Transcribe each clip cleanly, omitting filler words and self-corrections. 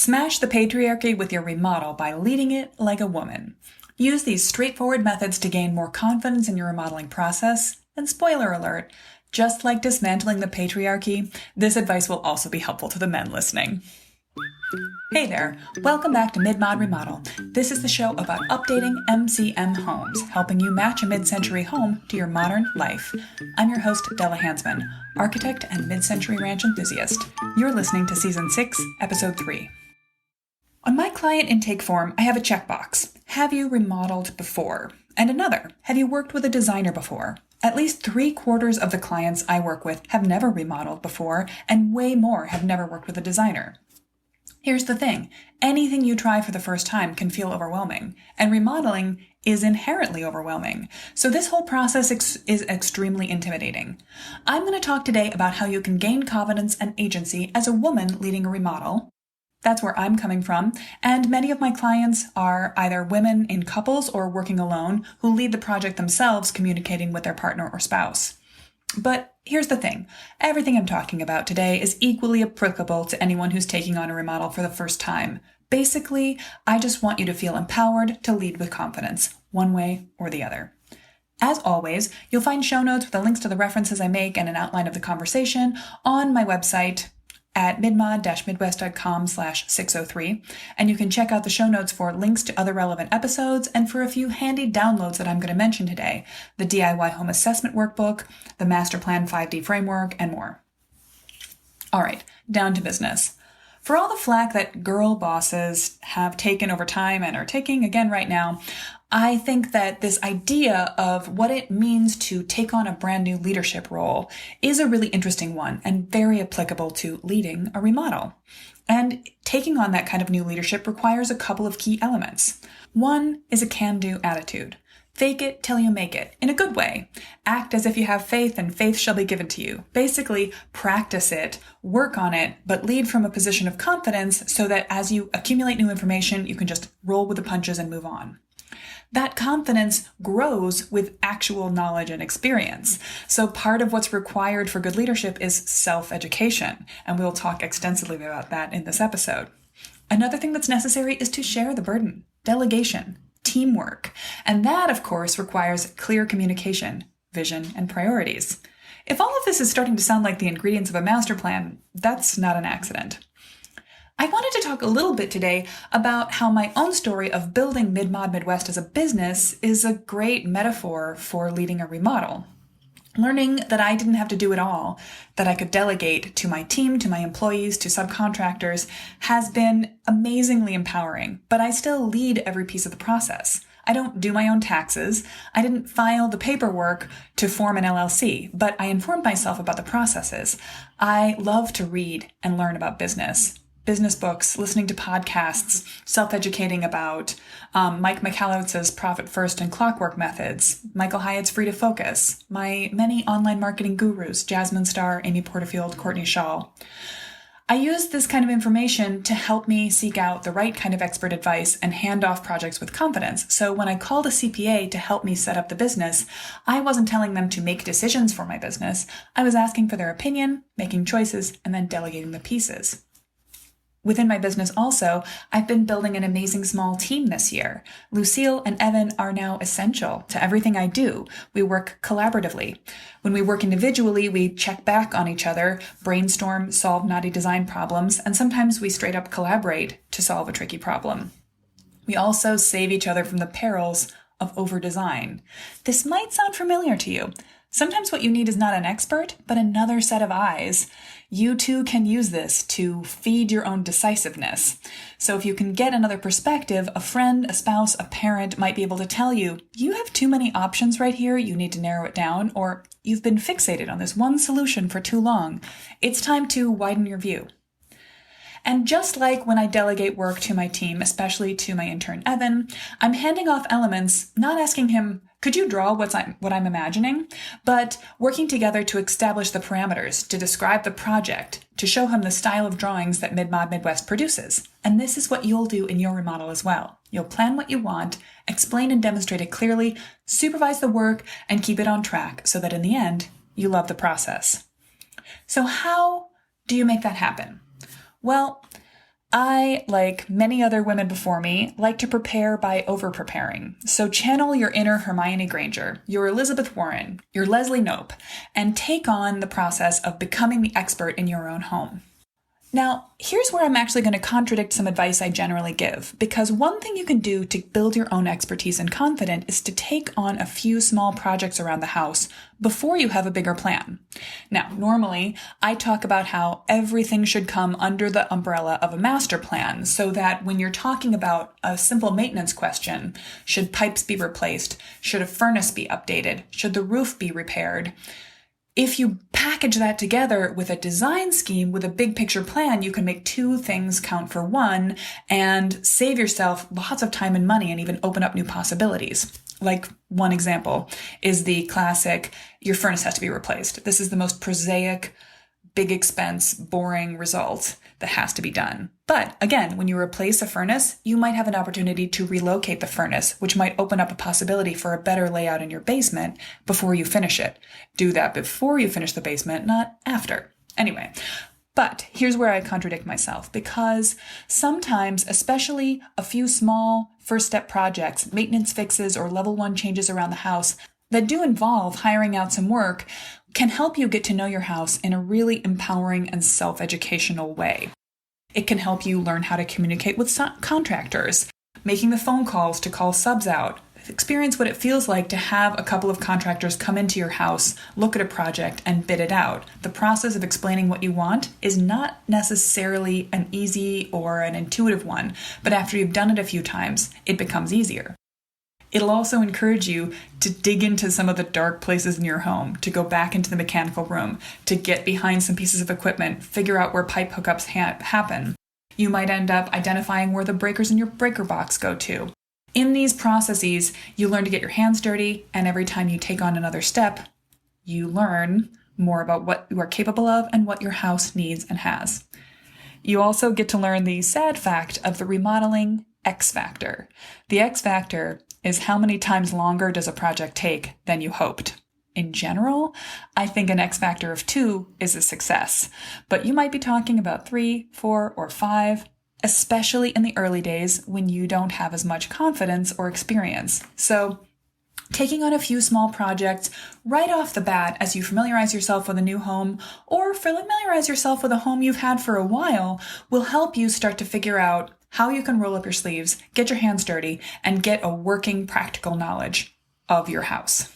Smash the patriarchy with your remodel by leading it like a woman. Use these straightforward methods to gain more confidence in your remodeling process. And spoiler alert, just like dismantling the patriarchy, this advice will also be helpful to the men listening. Hey there, welcome back to Mid-Mod Remodel. This is the show about updating MCM homes, helping you match a mid-century home to your modern life. I'm your host, Della Hansman, architect and mid-century ranch enthusiast. You're listening to Season 6, Episode 3. On my client intake form, I have a checkbox. Have you remodeled before? And another, have you worked with a designer before? At least 3/4 of the clients I work with have never remodeled before, and way more have never worked with a designer. Here's the thing, anything you try for the first time can feel overwhelming, and remodeling is inherently overwhelming. So this whole process is extremely intimidating. I'm going to talk today about how you can gain confidence and agency as a woman leading a remodel. That's where I'm coming from, and many of my clients are either women in couples or working alone who lead the project themselves, communicating with their partner or spouse. But here's the thing, everything I'm talking about today is equally applicable to anyone who's taking on a remodel for the first time. Basically, I just want you to feel empowered to lead with confidence, one way or the other. As always, you'll find show notes with the links to the references I make and an outline of the conversation on my website at midmod-midwest.com/603, and you can check out the show notes for links to other relevant episodes and for a few handy downloads that I'm going to mention today, the DIY Home Assessment Workbook, the Master Plan 5D Framework, and more. All right, down to business. For all the flack that girl bosses have taken over time and are taking again right now, I think that this idea of what it means to take on a brand new leadership role is a really interesting one and very applicable to leading a remodel. And taking on that kind of new leadership requires a couple of key elements. One is a can-do attitude. Fake it till you make it, in a good way. Act as if you have faith and faith shall be given to you. Basically, practice it, work on it, but lead from a position of confidence so that as you accumulate new information, you can just roll with the punches and move on. That confidence grows with actual knowledge and experience. So part of what's required for good leadership is self-education, and we'll talk extensively about that in this episode. Another thing that's necessary is to share the burden, delegation, teamwork, and that, of course, requires clear communication, vision, and priorities. If all of this is starting to sound like the ingredients of a master plan, that's not an accident. I wanted to talk a little bit today about how my own story of building Mid-Mod Midwest as a business is a great metaphor for leading a remodel. Learning that I didn't have to do it all, that I could delegate to my team, to my employees, to subcontractors, has been amazingly empowering, but I still lead every piece of the process. I don't do my own taxes. I didn't file the paperwork to form an LLC, but I informed myself about the processes. I love to read and learn about business books, listening to podcasts, self-educating about Mike Michalowicz's Profit First and Clockwork Methods, Michael Hyatt's Free to Focus, my many online marketing gurus, Jasmine Starr, Amy Porterfield, Courtney Shaw. I use this kind of information to help me seek out the right kind of expert advice and hand off projects with confidence. So when I called a CPA to help me set up the business, I wasn't telling them to make decisions for my business. I was asking for their opinion, making choices, and then delegating the pieces. Within my business also, I've been building an amazing small team this year. Lucille and Evan are now essential to everything I do. We work collaboratively. When we work individually, we check back on each other, brainstorm, solve knotty design problems, and sometimes we straight up collaborate to solve a tricky problem. We also save each other from the perils of over-design. This might sound familiar to you. Sometimes what you need is not an expert, but another set of eyes. You too can use this to feed your own decisiveness. So if you can get another perspective, a friend, a spouse, a parent might be able to tell you, you have too many options right here, you need to narrow it down, or you've been fixated on this one solution for too long. It's time to widen your view. And just like when I delegate work to my team, especially to my intern Evan, I'm handing off elements, not asking him, could you draw what I'm imagining? But working together to establish the parameters, to describe the project, to show him the style of drawings that Mid-Mod Midwest produces. And this is what you'll do in your remodel as well. You'll plan what you want, explain and demonstrate it clearly, supervise the work, and keep it on track so that in the end, you love the process. So how do you make that happen? Well, I, like many other women before me, like to prepare by over-preparing. So channel your inner Hermione Granger, your Elizabeth Warren, your Leslie Knope, and take on the process of becoming the expert in your own home. Now, here's where I'm actually going to contradict some advice I generally give, because one thing you can do to build your own expertise and confidence is to take on a few small projects around the house before you have a bigger plan. Now, normally, I talk about how everything should come under the umbrella of a master plan, so that when you're talking about a simple maintenance question, should pipes be replaced, should a furnace be updated, should the roof be repaired, if you package that together with a design scheme with a big picture plan, you can make two things count for one and save yourself lots of time and money and even open up new possibilities. Like one example is the classic, your furnace has to be replaced. This is the most prosaic, big expense, boring result that has to be done. But again, when you replace a furnace, you might have an opportunity to relocate the furnace, which might open up a possibility for a better layout in your basement before you finish it. Do that before you finish the basement, not after. Anyway, but here's where I contradict myself, because sometimes, especially a few small first step projects, maintenance fixes, or level 1 changes around the house that do involve hiring out some work can help you get to know your house in a really empowering and self-educational way. It can help you learn how to communicate with contractors, making the phone calls to call subs out, experience what it feels like to have a couple of contractors come into your house, look at a project, and bid it out. The process of explaining what you want is not necessarily an easy or an intuitive one, but after you've done it a few times, it becomes easier. It'll also encourage you to dig into some of the dark places in your home, to go back into the mechanical room, to get behind some pieces of equipment, figure out where pipe hookups happen. You might end up identifying where the breakers in your breaker box go to. In these processes, you learn to get your hands dirty, and every time you take on another step, you learn more about what you are capable of and what your house needs and has. You also get to learn the sad fact of the remodeling X factor. The X factor is how many times longer does a project take than you hoped. In general, I think an X factor of 2 is a success, but you might be talking about 3, 4, or 5, especially in the early days when you don't have as much confidence or experience. So taking on a few small projects right off the bat as you familiarize yourself with a new home or familiarize yourself with a home you've had for a while will help you start to figure out how you can roll up your sleeves, get your hands dirty, and get a working practical knowledge of your house.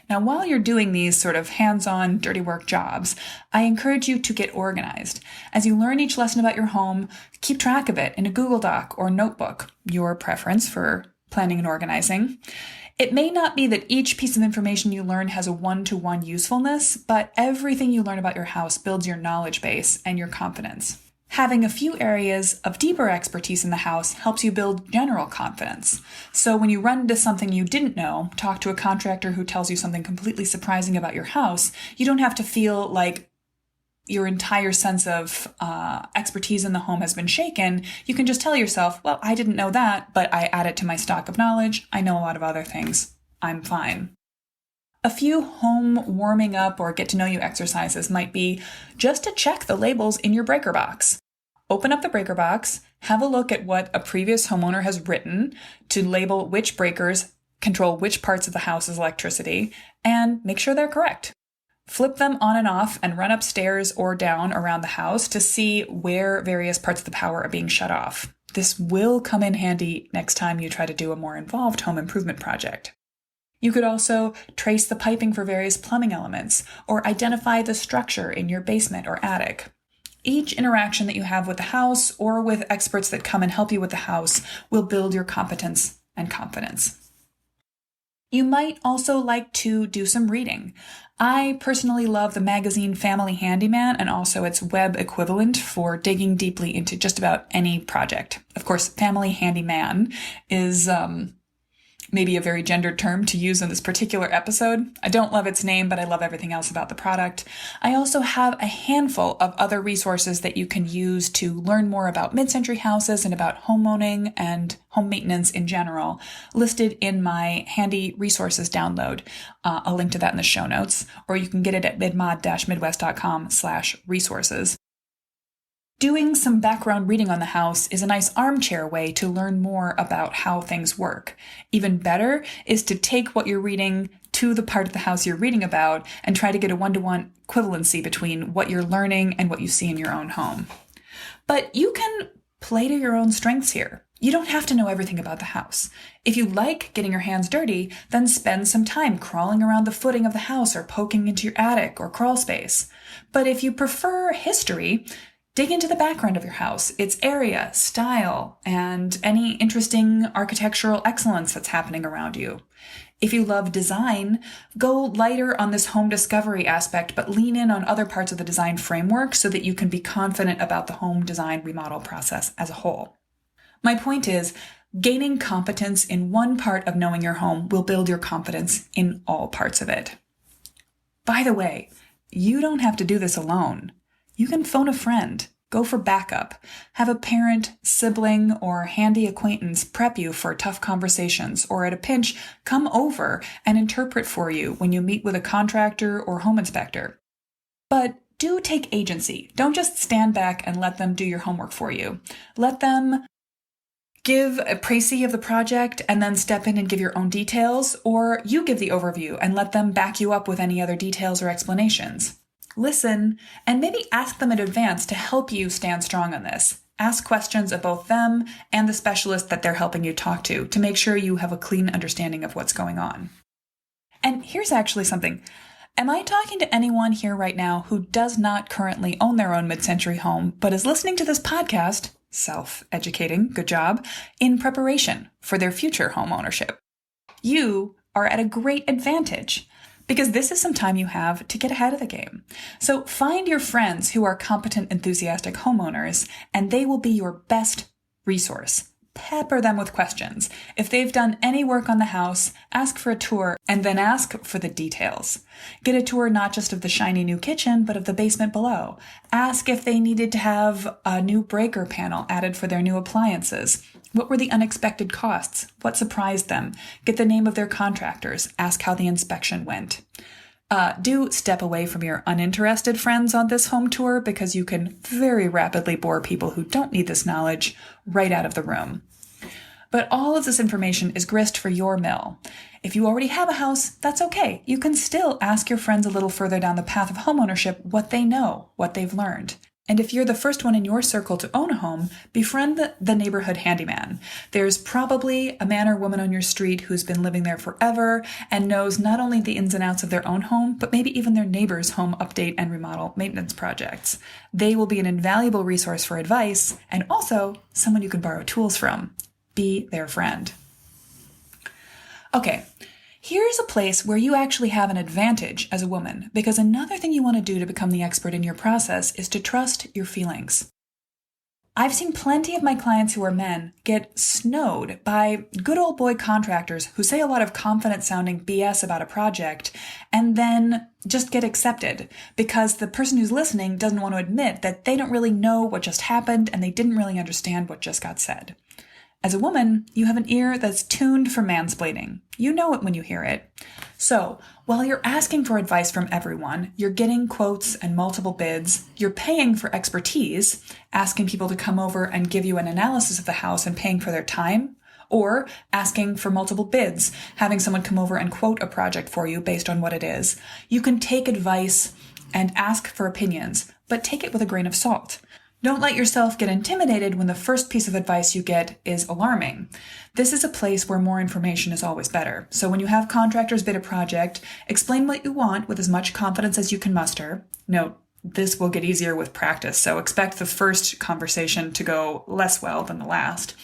Now, while you're doing these sort of hands-on dirty work jobs, I encourage you to get organized. As you learn each lesson about your home, keep track of it in a Google Doc or notebook, your preference for planning and organizing. It may not be that each piece of information you learn has a one-to-one usefulness, but everything you learn about your house builds your knowledge base and your confidence. Having a few areas of deeper expertise in the house helps you build general confidence. So when you run into something you didn't know, talk to a contractor who tells you something completely surprising about your house, you don't have to feel like your entire sense of expertise in the home has been shaken. You can just tell yourself, well, I didn't know that, but I add it to my stock of knowledge. I know a lot of other things. I'm fine. A few home warming up or get to know you exercises might be just to check the labels in your breaker box. Open up the breaker box, have a look at what a previous homeowner has written to label which breakers control which parts of the house's electricity, and make sure they're correct. Flip them on and off and run upstairs or down around the house to see where various parts of the power are being shut off. This will come in handy next time you try to do a more involved home improvement project. You could also trace the piping for various plumbing elements or identify the structure in your basement or attic. Each interaction that you have with the house or with experts that come and help you with the house will build your competence and confidence. You might also like to do some reading. I personally love the magazine Family Handyman and also its web equivalent for digging deeply into just about any project. Of course, Family Handyman is maybe a very gendered term to use in this particular episode. I don't love its name, but I love everything else about the product. I also have a handful of other resources that you can use to learn more about mid-century houses and about homeowning and home maintenance in general, listed in my handy resources download. I'll link to that in the show notes, or you can get it at midmod-midwest.com/resources. Doing some background reading on the house is a nice armchair way to learn more about how things work. Even better is to take what you're reading to the part of the house you're reading about and try to get a one-to-one equivalency between what you're learning and what you see in your own home. But you can play to your own strengths here. You don't have to know everything about the house. If you like getting your hands dirty, then spend some time crawling around the footing of the house or poking into your attic or crawl space. But if you prefer history, dig into the background of your house, its area, style, and any interesting architectural excellence that's happening around you. If you love design, go lighter on this home discovery aspect, but lean in on other parts of the design framework so that you can be confident about the home design remodel process as a whole. My point is, gaining competence in one part of knowing your home will build your confidence in all parts of it. By the way, you don't have to do this alone. You can phone a friend, go for backup, have a parent, sibling, or handy acquaintance prep you for tough conversations, or at a pinch, come over and interpret for you when you meet with a contractor or home inspector. But do take agency. Don't just stand back and let them do your homework for you. Let them give a précis of the project and then step in and give your own details, or you give the overview and let them back you up with any other details or explanations. Listen, and maybe ask them in advance to help you stand strong on this. Ask questions of both them and the specialist that they're helping you talk to make sure you have a clean understanding of what's going on. And here's actually something. Am I talking to anyone here right now who does not currently own their own mid-century home, but is listening to this podcast, self-educating, good job, in preparation for their future home ownership? You are at a great advantage because this is some time you have to get ahead of the game. So find your friends who are competent, enthusiastic homeowners, and they will be your best resource. Pepper them with questions. If they've done any work on the house, ask for a tour and then ask for the details. Get a tour not just of the shiny new kitchen, but of the basement below. Ask if they needed to have a new breaker panel added for their new appliances. What were the unexpected costs? What surprised them? Get the name of their contractors. Ask how the inspection went. Do step away from your uninterested friends on this home tour because you can very rapidly bore people who don't need this knowledge right out of the room. But all of this information is grist for your mill. If you already have a house, that's okay. You can still ask your friends a little further down the path of homeownership what they know, what they've learned. And if you're the first one in your circle to own a home, befriend the neighborhood handyman. There's probably a man or woman on your street who's been living there forever and knows not only the ins and outs of their own home, but maybe even their neighbor's home update and remodel maintenance projects. They will be an invaluable resource for advice and also someone you can borrow tools from. Be their friend. Okay. Here's a place where you actually have an advantage as a woman, because another thing you want to do to become the expert in your process is to trust your feelings. I've seen plenty of my clients who are men get snowed by good old boy contractors who say a lot of confident-sounding BS about a project and then just get accepted because the person who's listening doesn't want to admit that they don't really know what just happened and they didn't really understand what just got said. As a woman, you have an ear that's tuned for mansplaining. You know it when you hear it. So, while you're asking for advice from everyone, you're getting quotes and multiple bids, you're paying for expertise, asking people to come over and give you an analysis of the house and paying for their time, or asking for multiple bids, having someone come over and quote a project for you based on what it is. You can take advice and ask for opinions, but take it with a grain of salt. Don't let yourself get intimidated when the first piece of advice you get is alarming. This is a place where more information is always better. So when you have contractors bid a project, explain what you want with as much confidence as you can muster. Note, this will get easier with practice, so expect the first conversation to go less well than the last.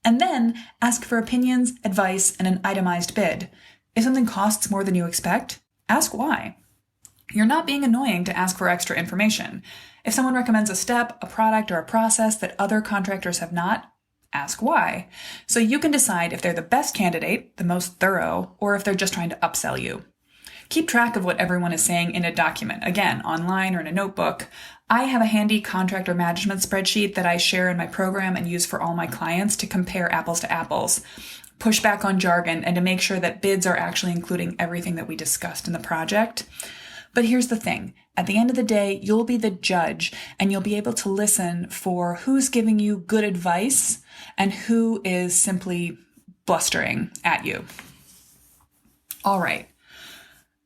And then ask for opinions, advice, and an itemized bid. If something costs more than you expect, ask why. You're not being annoying to ask for extra information. If someone recommends a step, a product, or a process that other contractors have not, ask why. So you can decide if they're the best candidate, the most thorough, or if they're just trying to upsell you. Keep track of what everyone is saying in a document, again, online or in a notebook. I have a handy contractor management spreadsheet that I share in my program and use for all my clients to compare apples to apples, push back on jargon, and to make sure that bids are actually including everything that we discussed in the project. But here's the thing. At the end of the day, you'll be the judge and you'll be able to listen for who's giving you good advice and who is simply blustering at you. All right.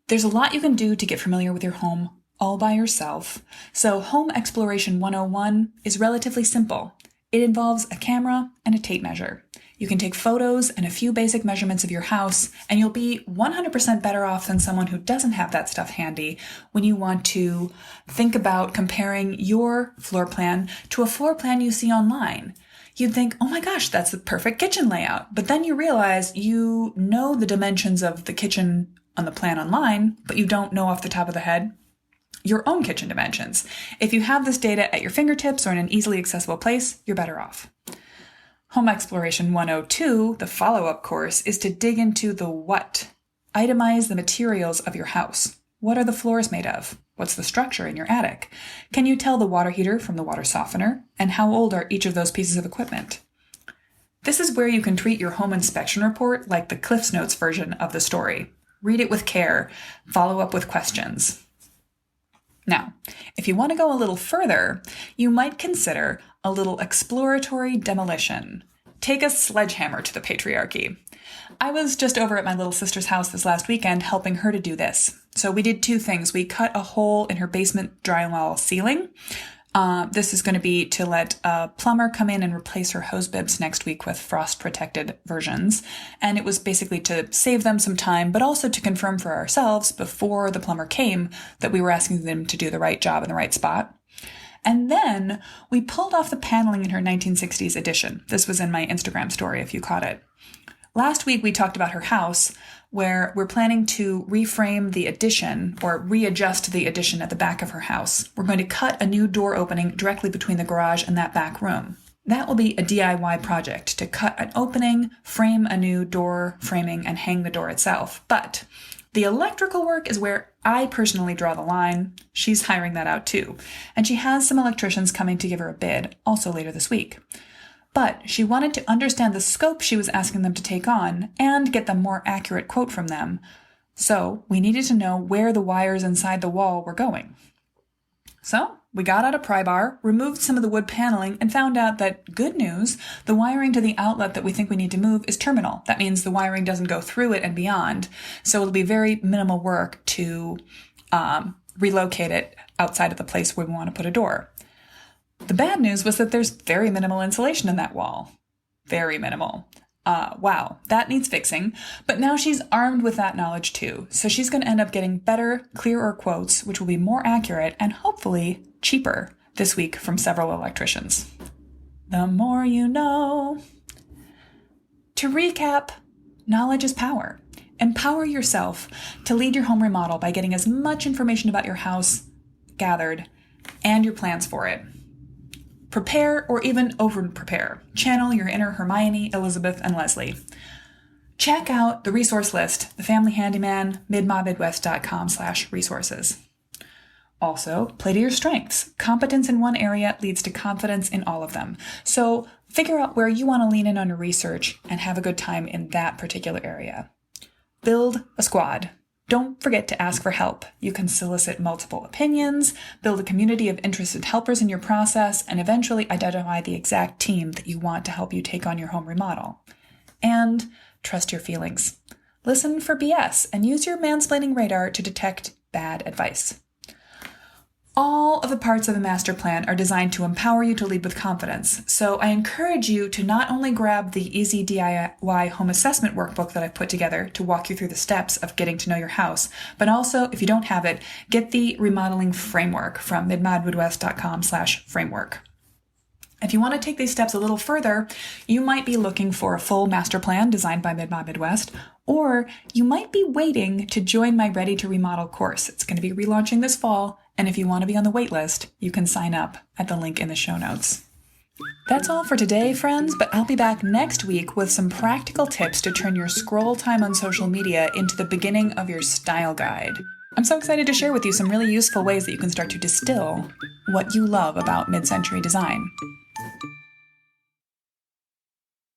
There's a lot you can do to get familiar with your home all by yourself. So Home Exploration 101 is relatively simple. It involves a camera and a tape measure. You can take photos and a few basic measurements of your house, and you'll be 100% better off than someone who doesn't have that stuff handy when you want to think about comparing your floor plan to a floor plan you see online. You'd think, oh my gosh, that's the perfect kitchen layout. But then you realize you know the dimensions of the kitchen on the plan online, but you don't know off the top of the head your own kitchen dimensions. If you have this data at your fingertips or in an easily accessible place, you're better off. Home Exploration 102, the follow-up course, is to dig into the what. Itemize the materials of your house. What are the floors made of? What's the structure in your attic? Can you tell the water heater from the water softener? And how old are each of those pieces of equipment? This is where you can treat your home inspection report like the Cliff's Notes version of the story. Read it with care. Follow up with questions. Now, if you want to go a little further, you might consider a little exploratory demolition. Take a sledgehammer to the patriarchy. I was just over at my little sister's house this last weekend helping her to do this. So we did two things. We cut a hole in her basement drywall ceiling. This is going to be to let a plumber come in and replace her hose bibs next week with frost-protected versions. And it was basically to save them some time, but also to confirm for ourselves before the plumber came that we were asking them to do the right job in the right spot. And then we pulled off the paneling in her 1960s addition. This was in my Instagram story if you caught it. Last week we talked about her house, where we're planning to reframe the addition or readjust the addition at the back of her house. We're going to cut a new door opening directly between the garage and that back room. That will be a DIY project to cut an opening, frame a new door framing, and hang the door itself. But the electrical work is where I personally draw the line. She's hiring that out too. And she has some electricians coming to give her a bid, also later this week. But she wanted to understand the scope she was asking them to take on and get the more accurate quote from them. So we needed to know where the wires inside the wall were going. So we got out a pry bar, removed some of the wood paneling, and found out that, good news, the wiring to the outlet that we think we need to move is terminal. That means the wiring doesn't go through it and beyond. So it'll be very minimal work to relocate it outside of the place where we want to put a door. The bad news was that there's very minimal insulation in that wall. Very minimal. Wow, that needs fixing. But now she's armed with that knowledge too. So she's going to end up getting better, clearer quotes, which will be more accurate and hopefully cheaper this week from several electricians. The more you know. To recap, knowledge is power. Empower yourself to lead your home remodel by getting as much information about your house gathered and your plans for it. Prepare or even over-prepare. Channel your inner Hermione, Elizabeth, and Leslie. Check out the resource list, The Family Handyman, midmodmidwest.com/resources. Also, play to your strengths. Competence in one area leads to confidence in all of them. So figure out where you want to lean in on your research and have a good time in that particular area. Build a squad. Don't forget to ask for help. You can solicit multiple opinions, build a community of interested helpers in your process, and eventually identify the exact team that you want to help you take on your home remodel. And trust your feelings. Listen for BS and use your mansplaining radar to detect bad advice. All of the parts of the master plan are designed to empower you to lead with confidence. So I encourage you to not only grab the easy DIY home assessment workbook that I've put together to walk you through the steps of getting to know your house, but also, if you don't have it, get the remodeling framework from midmodmidwest.com/framework. If you want to take these steps a little further, you might be looking for a full master plan designed by Midmod Midwest, or you might be waiting to join my Ready to Remodel course. It's going to be relaunching this fall, and if you want to be on the wait list, you can sign up at the link in the show notes. That's all for today, friends, but I'll be back next week with some practical tips to turn your scroll time on social media into the beginning of your style guide. I'm so excited to share with you some really useful ways that you can start to distill what you love about mid-century design.